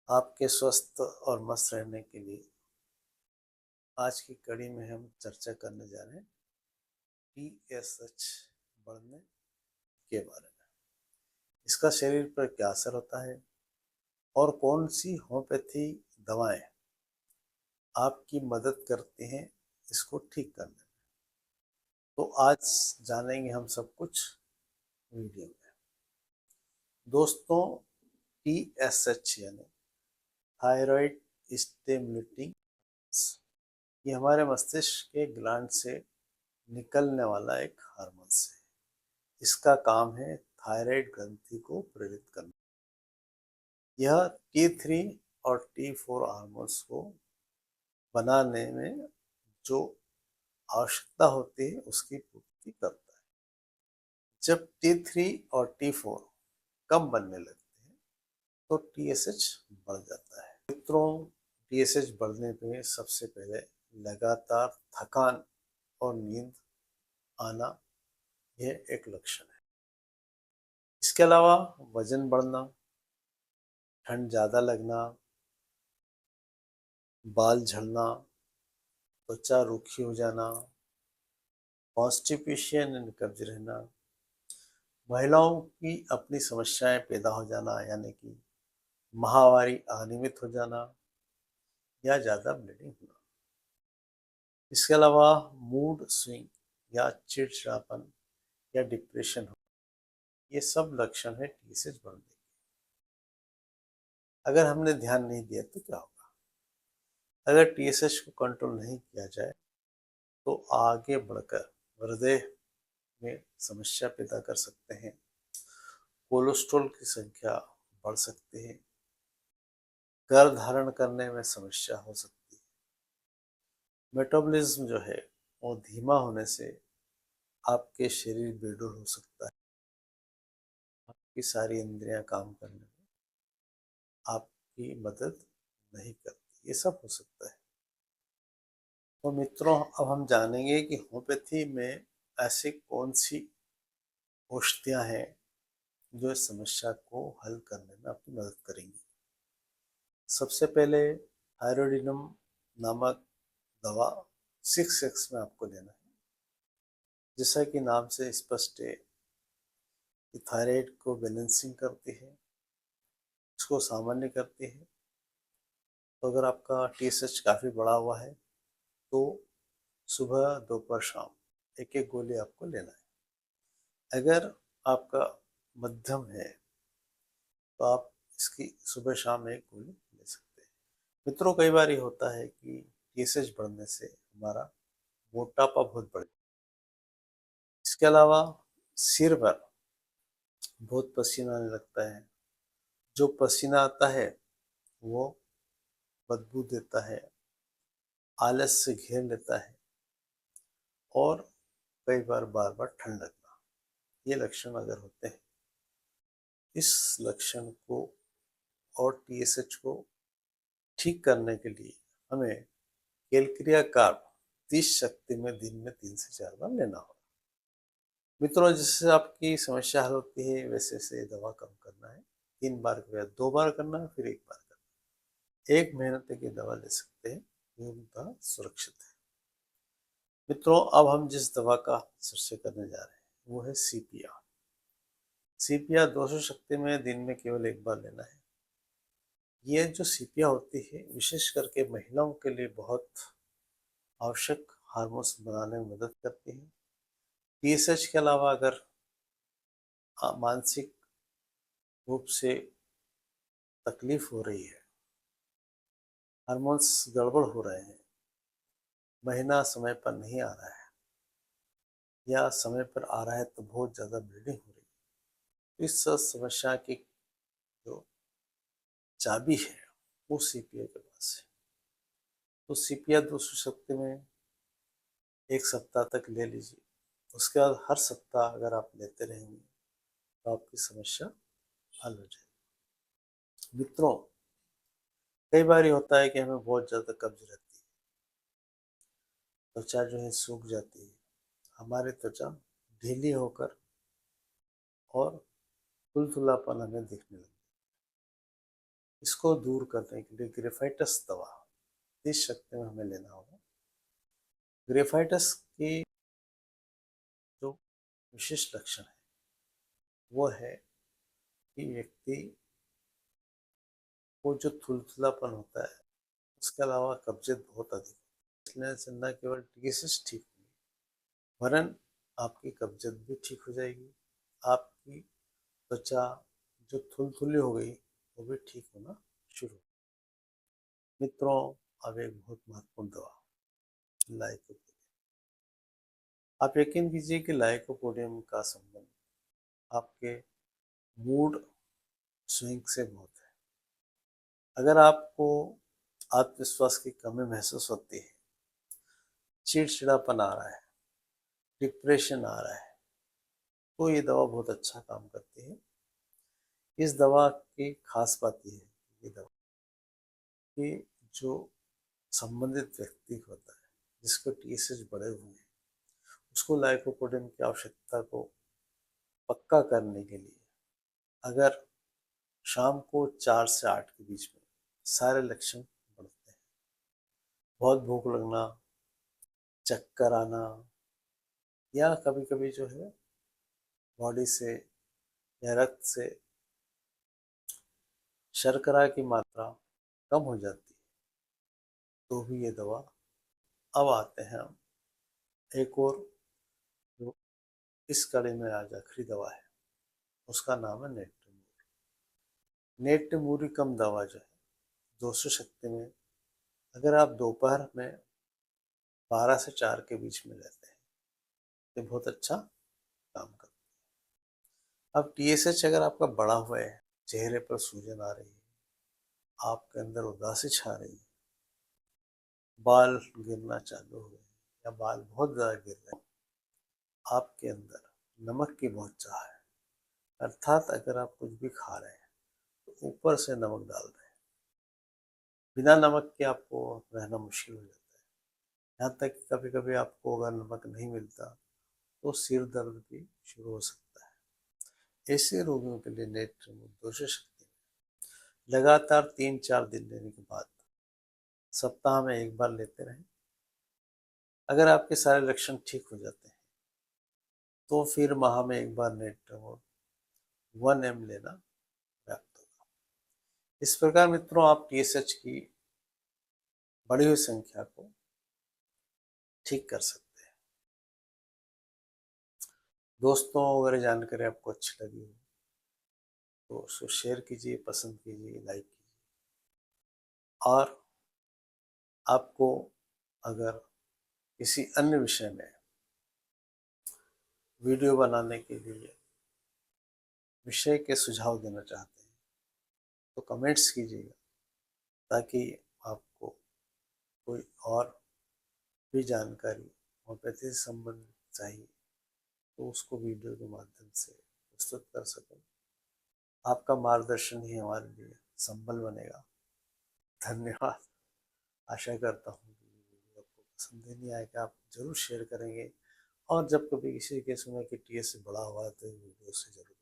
आपके स्वस्थ और मस्त रहने के लिए आज की कड़ी में हम चर्चा करने जा रहे हैं TSH बढ़ने के बारे में। इसका शरीर पर क्या असर होता है और कौन सी होम्योपैथी दवाएं आपकी मदद करती हैं इसको ठीक करने में। तो आज जानेंगे हम सब कुछ वीडियो में। दोस्तों, TSH यानी थायराइड स्टिमुलेटिंग, ये हमारे मस्तिष्क के ग्लैंड से निकलने वाला एक हार्मोन है। इसका काम है थायराइड ग्रंथि को प्रेरित करना। यह T3 और T4 हार्मोन्स को बनाने में जो आवश्यकता होती है उसकी पूर्ति करता है। जब T3 और T4 कम बनने लगते हैं तो TSH बढ़ जाता है। मित्रों, TSH बढ़ने पे सबसे पहले लगातार थकान और नींद आना यह एक लक्षण है। इसके अलावा वजन बढ़ना, ठंड ज़्यादा लगना, बाल झड़ना, त्वचा रूखी हो जाना, कॉन्स्टिपेशन यानी कब्ज रहना, महिलाओं की अपनी समस्याएं पैदा हो जाना यानी कि माहवारी अनियमित हो जाना या ज़्यादा ब्लीडिंग होना। इसके अलावा मूड स्विंग या चिड़चिड़ापन या डिप्रेशन हो, ये सब लक्षण है TSH बढ़ने के। अगर हमने ध्यान नहीं दिया तो क्या होगा? अगर TSH को कंट्रोल नहीं किया जाए तो आगे बढ़कर हृदय में समस्या पैदा कर सकते हैं, कोलेस्ट्रॉल की संख्या बढ़ सकती है, गर्भ धारण करने में समस्या हो सकती है, मेटाबॉलिज्म जो है वो धीमा होने से आपके शरीर बेडौल हो सकता है, आपकी सारी इंद्रियां काम करने में आपकी मदद नहीं करती, ये सब हो सकता है। तो मित्रों, अब हम जानेंगे कि होम्योपैथी में ऐसी कौन सी औषधियाँ हैं जो इस समस्या को हल करने में आपकी मदद करेंगी। सबसे पहले थायरोडिनम नामक दवा 6x में आपको लेना है। जैसा कि नाम से स्पष्ट है कि थायराइड को बैलेंसिंग करती है, इसको सामान्य करती है। तो अगर आपका TSH काफ़ी बढ़ा हुआ है तो सुबह दोपहर शाम एक एक गोली आपको लेना है। अगर आपका मध्यम है तो आप इसकी सुबह शाम एक गोली ले सकते हैं। मित्रों, कई बार ये होता है कि TSH बढ़ने से हमारा मोटापा बहुत बढ़ जाता है। इसके अलावा सिर पर बहुत पसीना आने लगता है। जो पसीना आता है वो बदबू देता है, आलस से घेर लेता है और कई बार बार बार ठंड लगना, ये लक्षण अगर होते हैं, इस लक्षण को और TSH को ठीक करने के लिए हमें कैलक्रिया कार्ब 30 शक्ति में दिन में 3 से 4 बार लेना होगा। मित्रों, जिससे आपकी समस्या हल होती है वैसे से दवा कम करना है। 3 बार के बाद 2 बार करना है, फिर 1 बार करना है। 1 महीने तक ये दवा ले सकते हैं, पूर्णतः सुरक्षित है। मित्रों, अब हम जिस दवा का चर्चा करने जा रहे हैं वो है CPR। CPR 200 शक्ति में दिन में केवल 1 बार लेना है। ये जो CPR होती है विशेष करके महिलाओं के लिए बहुत आवश्यक हार्मोन्स बनाने में मदद करती है। TSH के अलावा अगर मानसिक रूप से तकलीफ हो रही है, हार्मोन्स गड़बड़ हो रहे हैं, महीना समय पर नहीं आ रहा है या समय पर आ रहा है तो बहुत ज़्यादा ब्लीडिंग हो रही है, तो इस समस्या की जो चाबी है वो CPR के पास है। तो CPR 200 शक्ति में 1 सप्ताह तक ले लीजिए। उसके बाद हर सप्ताह अगर आप लेते रहेंगे तो आपकी समस्या हल हो जाएगी। मित्रों, कई बार ये होता है कि हमें बहुत ज़्यादा कब्ज रहती है, त्वचा जो है सूख जाती है, हमारी त्वचा ढीली होकर और तुलतुलापन हमें दिखने लगता है। इसको दूर करने के लिए ग्रेफाइटस दवा 30 शक्ति में हमें लेना होगा। ग्रेफाइटस की जो विशेष लक्षण है वो है कि व्यक्ति को जो थुलथुलापन होता है, उसके अलावा कब्जियत बहुत अधिक इसलिए से न केवल टीएसएच ठीक होगी वरन आपकी कब्जियत भी ठीक हो जाएगी, आपकी त्वचा जो थुलथुली हो गई वो भी ठीक होना शुरू हो। मित्रों, अब एक बहुत महत्वपूर्ण दवा लाइकोपोडियम। आप यकीन कीजिए कि लाइकोपोडियम का संबंध आपके मूड स्विंग से बहुत है। अगर आपको आत्मविश्वास की कमी महसूस होती है, चिड़चिड़ापन आ रहा है, डिप्रेशन आ रहा है, तो ये दवा बहुत अच्छा काम करती है। इस दवा की खास बात यह है, ये दवा कि जो संबंधित व्यक्ति होता है जिसको टीएसएच बढ़े हुए हैं, उसको लाइकोपोडियम की आवश्यकता को पक्का करने के लिए अगर शाम को 4 से 8 के बीच में सारे लक्षण बढ़ते हैं, बहुत भूख लगना, चक्कर आना, या कभी कभी जो है बॉडी से या रक्त से शर्करा की मात्रा कम हो जाती है, तो भी ये दवा। अब आते हैं हम एक और जो इस कड़ी में आज आखिरी दवा है, उसका नाम है नेट्रिमूर। नेट्रिमूरिकम दवा जो है 200 शक्ति में अगर आप दोपहर में 12 से 4 के बीच में लेते हैं तो बहुत अच्छा काम करता है। अब टीएसएच अगर आपका बढ़ा हुआ है, चेहरे पर सूजन आ रही है, आपके अंदर उदासी छा रही है, बाल गिरना चालू हुए या बाल बहुत ज़्यादा गिर रहे हैं, आपके अंदर नमक की बहुत चाह है, अर्थात अगर आप कुछ भी खा रहे हैं तो ऊपर से नमक डाल रहे हैं, बिना नमक के आपको रहना मुश्किल हो जाता है। यहाँ तक कि कभी कभी आपको अगर नमक नहीं मिलता तो सिर दर्द भी शुरू हो सकता है। ऐसे रोगियों के लिए नेट्रिमूर 200 शक्ति लगातार 3-4 दिन लेने के बाद सप्ताह में एक बार लेते रहें। अगर आपके सारे लक्षण ठीक हो जाते हैं तो फिर माह में एक बार नेट्रिमूर 1 ml लेना पर्याप्त होगा। इस प्रकार मित्रों, आप टीएसएच की बढ़ी हुई संख्या को ठीक कर सकते हैं। दोस्तों, अगर जानकारी आपको अच्छी लगी हो तो उसको शेयर कीजिए, पसंद कीजिए, लाइक कीजिए। और आपको अगर किसी अन्य विषय में वीडियो बनाने के लिए विषय के सुझाव देना चाहते हैं तो कमेंट्स कीजिएगा, ताकि आपको कोई और भी जानकारी होम्योपैथी से संबंधित चाहिए तो उसको वीडियो के माध्यम से प्रस्तुत कर सकें। आपका मार्गदर्शन ही हमारे लिए संबल बनेगा। धन्यवाद। आशा करता हूँ कि वीडियो आपको पसंद ही नहीं आएगा, आप जरूर शेयर करेंगे, और जब कभी किसी के सुने कि टीएस से बड़ा हुआ है तो वीडियो से जरूर